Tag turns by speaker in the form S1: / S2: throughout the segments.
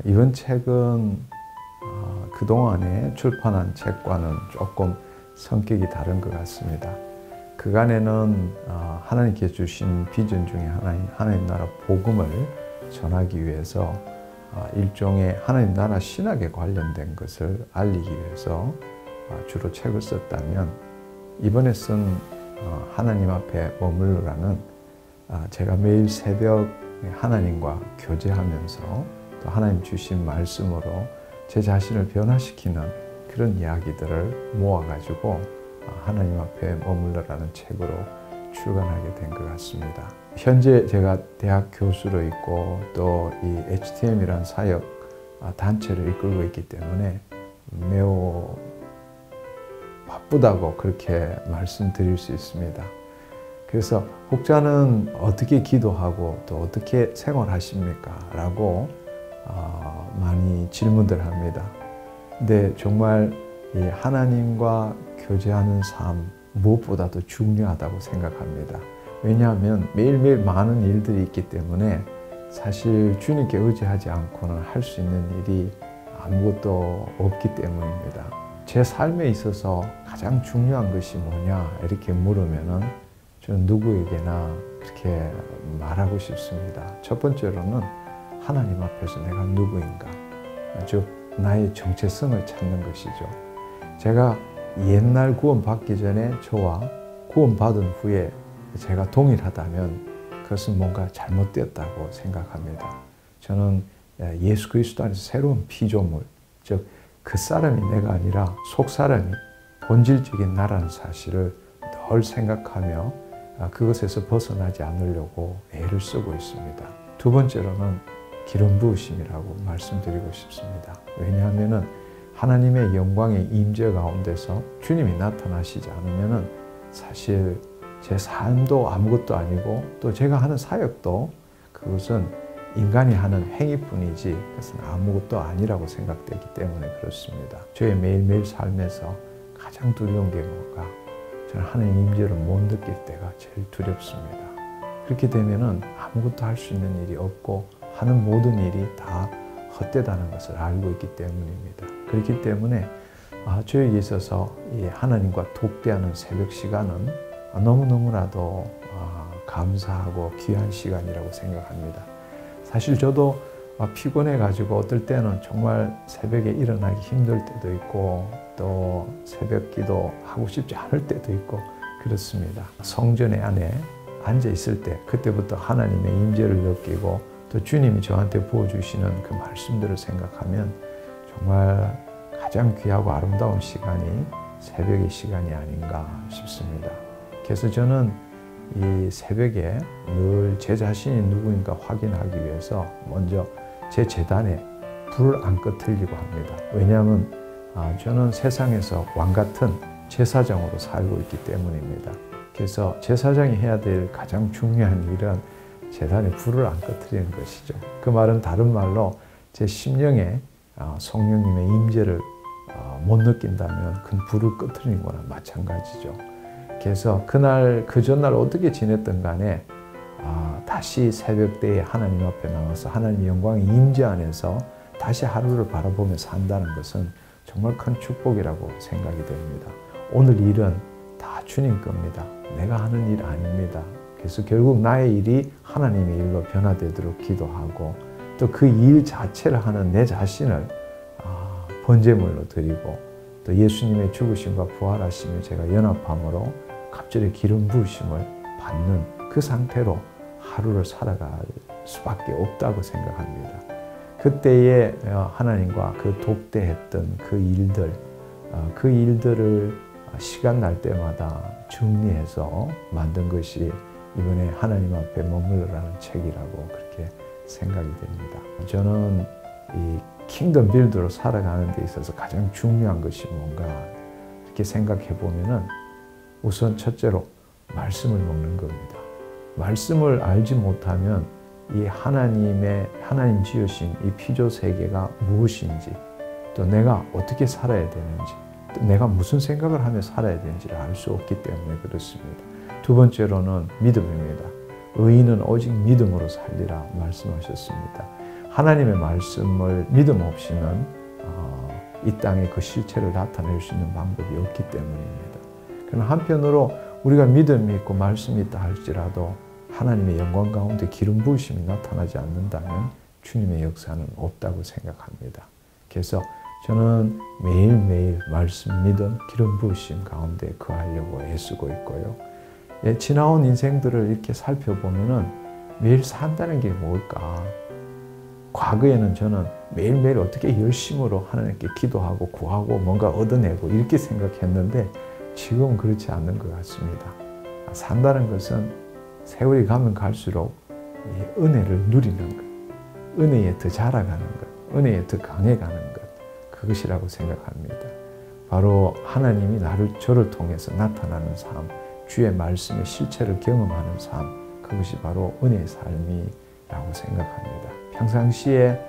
S1: 이번 책은 그동안에 출판한 책과는 조금 성격이 다른 것 같습니다. 그간에는 하나님께서 주신 비전 중에 하나인 하나님 나라 복음을 전하기 위해서 일종의 하나님 나라 신학에 관련된 것을 알리기 위해서 주로 책을 썼다면, 이번에 쓴 하나님 앞에 머물러라는 제가 매일 새벽 하나님과 교제하면서 또 하나님 주신 말씀으로 제 자신을 변화시키는 그런 이야기들을 모아가지고 하나님 앞에 머물러라는 책으로 출간하게 된 것 같습니다. 현재 제가 대학 교수로 있고 또 이 HTM이라는 사역 단체를 이끌고 있기 때문에 매우 바쁘다고 그렇게 말씀드릴 수 있습니다. 그래서 혹자는 어떻게 기도하고 또 어떻게 생활하십니까? 라고 많이 질문들 합니다. 근데 정말 이 하나님과 교제하는 삶 무엇보다도 중요하다고 생각합니다. 왜냐하면 매일매일 많은 일들이 있기 때문에 사실 주님께 의지하지 않고는 할 수 있는 일이 아무것도 없기 때문입니다. 제 삶에 있어서 가장 중요한 것이 뭐냐 이렇게 물으면은 저는 누구에게나 그렇게 말하고 싶습니다. 첫 번째로는 하나님 앞에서 내가 누구인가, 즉 나의 정체성을 찾는 것이죠. 제가 옛날 구원받기 전에 저와 구원받은 후에 제가 동일하다면 그것은 뭔가 잘못되었다고 생각합니다. 저는 예수 그리스도 안에서 새로운 피조물, 즉 그 사람이 내가 아니라 속 사람이 본질적인 나라는 사실을 늘 생각하며 그것에서 벗어나지 않으려고 애를 쓰고 있습니다. 두 번째로는 기름 부으심이라고 말씀드리고 싶습니다. 왜냐하면 하나님의 영광의 임재 가운데서 주님이 나타나시지 않으면 사실 제 삶도 아무것도 아니고 또 제가 하는 사역도 그것은 인간이 하는 행위뿐이지 그것은 아무것도 아니라고 생각되기 때문에 그렇습니다. 저의 매일매일 삶에서 가장 두려운 게 뭘까? 저는 하나님 임재를 못 느낄 때가 제일 두렵습니다. 그렇게 되면은 아무것도 할 수 있는 일이 없고 하는 모든 일이 다 헛되다는 것을 알고 있기 때문입니다. 그렇기 때문에 저에게 있어서 이 하나님과 독대하는 새벽 시간은 너무너무나도 감사하고 귀한 시간이라고 생각합니다. 사실 저도 피곤해가지고 어떨 때는 정말 새벽에 일어나기 힘들 때도 있고 또 새벽 기도 하고 싶지 않을 때도 있고 그렇습니다. 성전의 안에 앉아 있을 때 그때부터 하나님의 임재를 느끼고 또 주님이 저한테 부어주시는 그 말씀들을 생각하면 정말 가장 귀하고 아름다운 시간이 새벽의 시간이 아닌가 싶습니다. 그래서 저는 이 새벽에 늘 제 자신이 누구인가 확인하기 위해서 먼저 제 제단에 불을 안 꺼뜨리려고 합니다. 왜냐하면 저는 세상에서 왕 같은 제사장으로 살고 있기 때문입니다. 그래서 제사장이 해야 될 가장 중요한 일은 제단에 불을 안 꺼뜨리는 것이죠. 그 말은 다른 말로 제 심령에 성령님의 임재를 못 느낀다면 그 불을 꺼뜨리는 거나 마찬가지죠. 그래서 그날 그 전날 어떻게 지냈든 간에 다시 새벽때에 하나님 앞에 나와서 하나님의 영광의 임재 안에서 다시 하루를 바라보며 산다는 것은 정말 큰 축복이라고 생각이 됩니다. 오늘 일은 다 주님 겁니다. 내가 하는 일 아닙니다. 그래서 결국 나의 일이 하나님의 일로 변화되도록 기도하고 또 그 일 자체를 하는 내 자신을 번제물로 드리고 또 예수님의 죽으심과 부활하심을 제가 연합함으로 갑절의 기름 부으심을 받는 그 상태로 하루를 살아갈 수밖에 없다고 생각합니다. 그때에 하나님과 그 독대했던 그 일들을 시간 날 때마다 정리해서 만든 것이 이번에 하나님 앞에 머물러라는 책이라고 그렇게 생각이 됩니다. 저는 이 킹덤 빌드로 살아가는 데 있어서 가장 중요한 것이 뭔가 이렇게 생각해 보면은 우선 첫째로 말씀을 먹는 겁니다. 말씀을 알지 못하면 이 하나님 지으신 이 피조 세계가 무엇인지 또 내가 어떻게 살아야 되는지 또 내가 무슨 생각을 하며 살아야 되는지를 알 수 없기 때문에 그렇습니다. 두 번째로는 믿음입니다. 의인은 오직 믿음으로 살리라 말씀하셨습니다. 하나님의 말씀을 믿음 없이는 이 땅에 그 실체를 나타낼 수 있는 방법이 없기 때문입니다. 그러나 한편으로 우리가 믿음이 있고 말씀이 있다 할지라도 하나님의 영광 가운데 기름 부으심이 나타나지 않는다면 주님의 역사는 없다고 생각합니다. 그래서 저는 매일매일 말씀, 믿음, 기름 부으심 가운데 거하려고 애쓰고 있고요. 지나온 인생들을 이렇게 살펴보면은 매일 산다는 게 뭘까? 과거에는 저는 매일매일 어떻게 열심으로 하나님께 기도하고 구하고 뭔가 얻어내고 이렇게 생각했는데 지금은 그렇지 않는 것 같습니다. 산다는 것은 세월이 가면 갈수록 은혜를 누리는 것, 은혜에 더 자라가는 것, 은혜에 더 강해가는 것, 그것이라고 생각합니다. 바로 하나님이 저를 통해서 나타나는 삶, 주의 말씀의 실체를 경험하는 삶, 그것이 바로 은혜의 삶이라고 생각합니다. 평상시에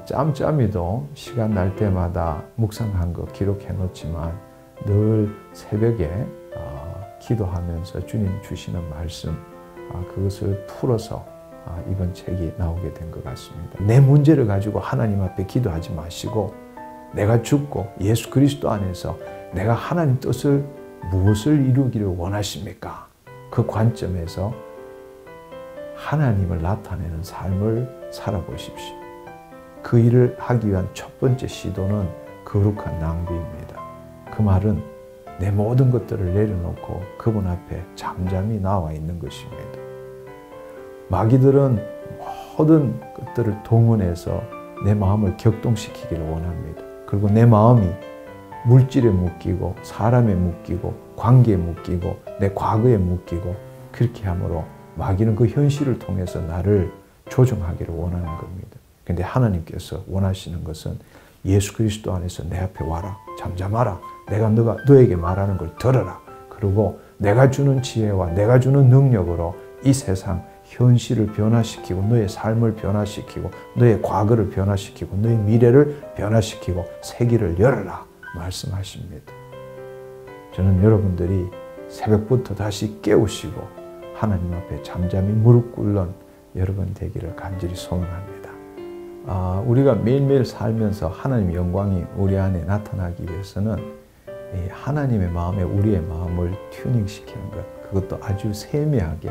S1: 짬짬이도 시간 날 때마다 묵상한 거 기록해 놓지만 늘 새벽에 기도하면서 주님 주시는 말씀 그것을 풀어서 이번 책이 나오게 된 것 같습니다. 내 문제를 가지고 하나님 앞에 기도하지 마시고 내가 죽고 예수 그리스도 안에서 내가 하나님 뜻을 무엇을 이루기를 원하십니까? 그 관점에서 하나님을 나타내는 삶을 살아보십시오. 그 일을 하기 위한 첫 번째 시도는 거룩한 낭비입니다. 그 말은 내 모든 것들을 내려놓고 그분 앞에 잠잠히 나와 있는 것입니다. 마귀들은 모든 것들을 동원해서 내 마음을 격동시키기를 원합니다. 그리고 내 마음이 물질에 묶이고 사람에 묶이고 관계에 묶이고 내 과거에 묶이고 그렇게 함으로 마귀는 그 현실을 통해서 나를 조종하기를 원하는 겁니다. 그런데 하나님께서 원하시는 것은 예수 그리스도 안에서 내 앞에 와라. 잠잠하라. 내가 너에게 말하는 걸 들어라. 그리고 내가 주는 지혜와 내가 주는 능력으로 이 세상 현실을 변화시키고 너의 삶을 변화시키고 너의 과거를 변화시키고 너의 미래를 변화시키고 세계를 열어라 말씀하십니다. 저는 여러분들이 새벽부터 다시 깨우시고 하나님 앞에 잠잠히 무릎 꿇는 여러분 되기를 간절히 소원합니다. 우리가 매일매일 살면서 하나님의 영광이 우리 안에 나타나기 위해서는 하나님의 마음에 우리의 마음을 튜닝시키는 것, 그것도 아주 세밀하게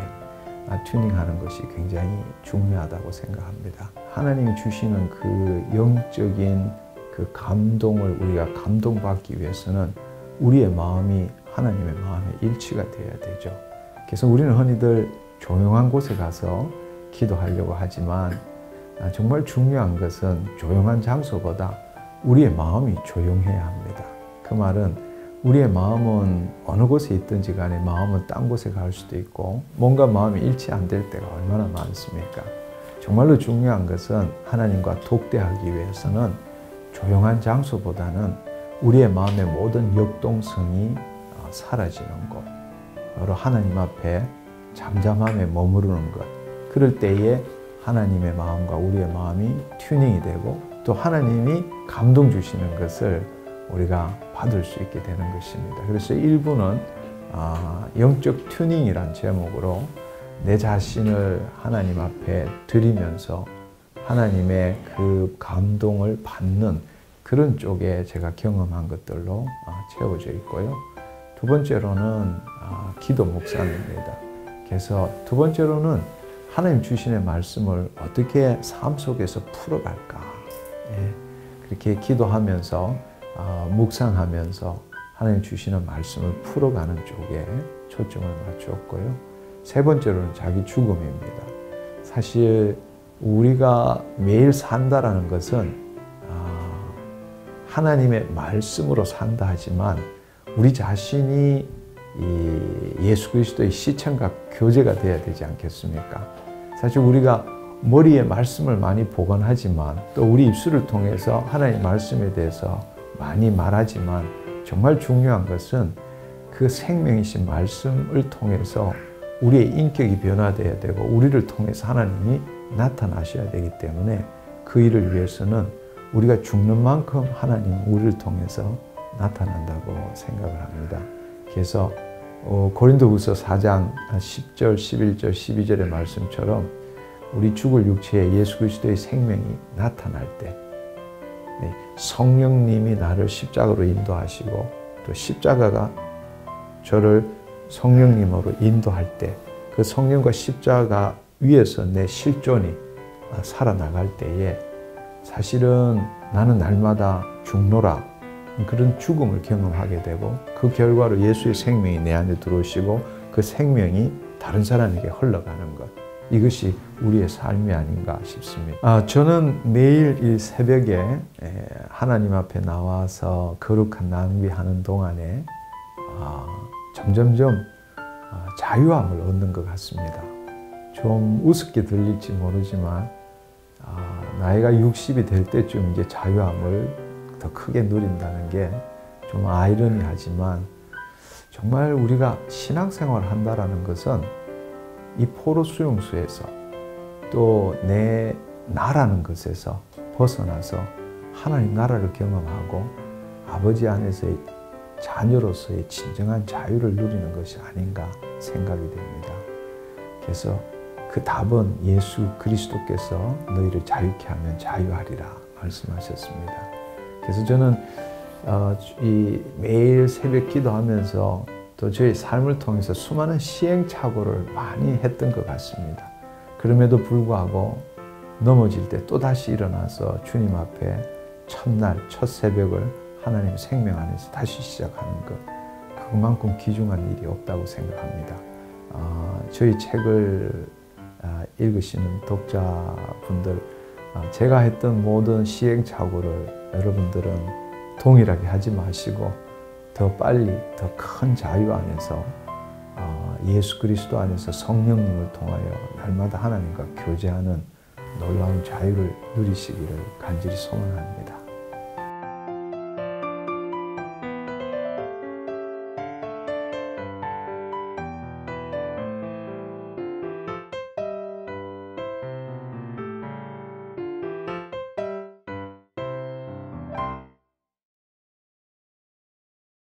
S1: 튜닝하는 것이 굉장히 중요하다고 생각합니다. 하나님이 주시는 그 영적인 그 감동을 우리가 감동받기 위해서는 우리의 마음이 하나님의 마음에 일치가 되어야 되죠. 그래서 우리는 흔히들 조용한 곳에 가서 기도하려고 하지만 정말 중요한 것은 조용한 장소보다 우리의 마음이 조용해야 합니다. 그 말은 우리의 마음은 어느 곳에 있든지 간에 마음은 딴 곳에 갈 수도 있고 뭔가 마음이 일치 안 될 때가 얼마나 많습니까? 정말로 중요한 것은 하나님과 독대하기 위해서는 조용한 장소보다는 우리의 마음의 모든 역동성이 사라지는 곳, 바로 하나님 앞에 잠잠함에 머무르는 것. 그럴 때에 하나님의 마음과 우리의 마음이 튜닝이 되고 또 하나님이 감동 주시는 것을 우리가 받을 수 있게 되는 것입니다. 그래서 일부는 영적 튜닝이란 제목으로 내 자신을 하나님 앞에 드리면서 하나님의 그 감동을 받는 그런 쪽에 제가 경험한 것들로 채워져 있고요. 두 번째로는 기도 묵상입니다. 그래서 두 번째로는 하나님 주시는 말씀을 어떻게 삶 속에서 풀어갈까. 그렇게 기도하면서 묵상하면서 하나님 주시는 말씀을 풀어가는 쪽에 초점을 맞추었고요. 세 번째로는 자기 죽음입니다. 사실 우리가 매일 산다라는 것은 하나님의 말씀으로 산다 하지만 우리 자신이 이 예수 그리스도의 시청과 교제가 되어야 되지 않겠습니까? 사실 우리가 머리에 말씀을 많이 보관하지만 또 우리 입술을 통해서 하나님의 말씀에 대해서 많이 말하지만 정말 중요한 것은 그 생명이신 말씀을 통해서 우리의 인격이 변화되어야 되고 우리를 통해서 하나님이 나타나셔야 되기 때문에 그 일을 위해서는 우리가 죽는 만큼 하나님은 우리를 통해서 나타난다고 생각을 합니다. 그래서 고린도후서 4장 10절, 11절, 12절의 말씀처럼 우리 죽을 육체에 예수 그리스도의 생명이 나타날 때 성령님이 나를 십자가로 인도하시고 또 십자가가 저를 성령님으로 인도할 때 그 성령과 십자가 위에서 내 실존이 살아나갈 때에 사실은 나는 날마다 죽노라 그런 죽음을 경험하게 되고 그 결과로 예수의 생명이 내 안에 들어오시고 그 생명이 다른 사람에게 흘러가는 것 이것이 우리의 삶이 아닌가 싶습니다. 저는 매일 이 새벽에 하나님 앞에 나와서 거룩한 낭비하는 동안에 점점점 자유함을 얻는 것 같습니다. 좀 우습게 들릴지 모르지만 나이가 60이 될 때쯤 이제 자유함을 더 크게 누린다는 게 좀 아이러니하지만 정말 우리가 신앙생활을 한다는 것은 이 포로 수용소에서 또 내 나라는 것에서 벗어나서 하나님 나라를 경험하고 아버지 안에서의 자녀로서의 진정한 자유를 누리는 것이 아닌가 생각이 됩니다. 그래서 그 답은 예수 그리스도께서 너희를 자유케 하면 자유하리라 말씀하셨습니다. 그래서 저는 이 매일 새벽 기도하면서 또 저희 삶을 통해서 수많은 시행착오를 많이 했던 것 같습니다. 그럼에도 불구하고 넘어질 때 또다시 일어나서 주님 앞에 첫날, 첫 새벽을 하나님의 생명 안에서 다시 시작하는 것, 그만큼 귀중한 일이 없다고 생각합니다. 저희 책을 읽으시는 독자분들, 제가 했던 모든 시행착오를 여러분들은 동일하게 하지 마시고 더 빨리 더 큰 자유 안에서 예수 그리스도 안에서 성령님을 통하여 날마다 하나님과 교제하는 놀라운 자유를 누리시기를 간절히 소망합니다.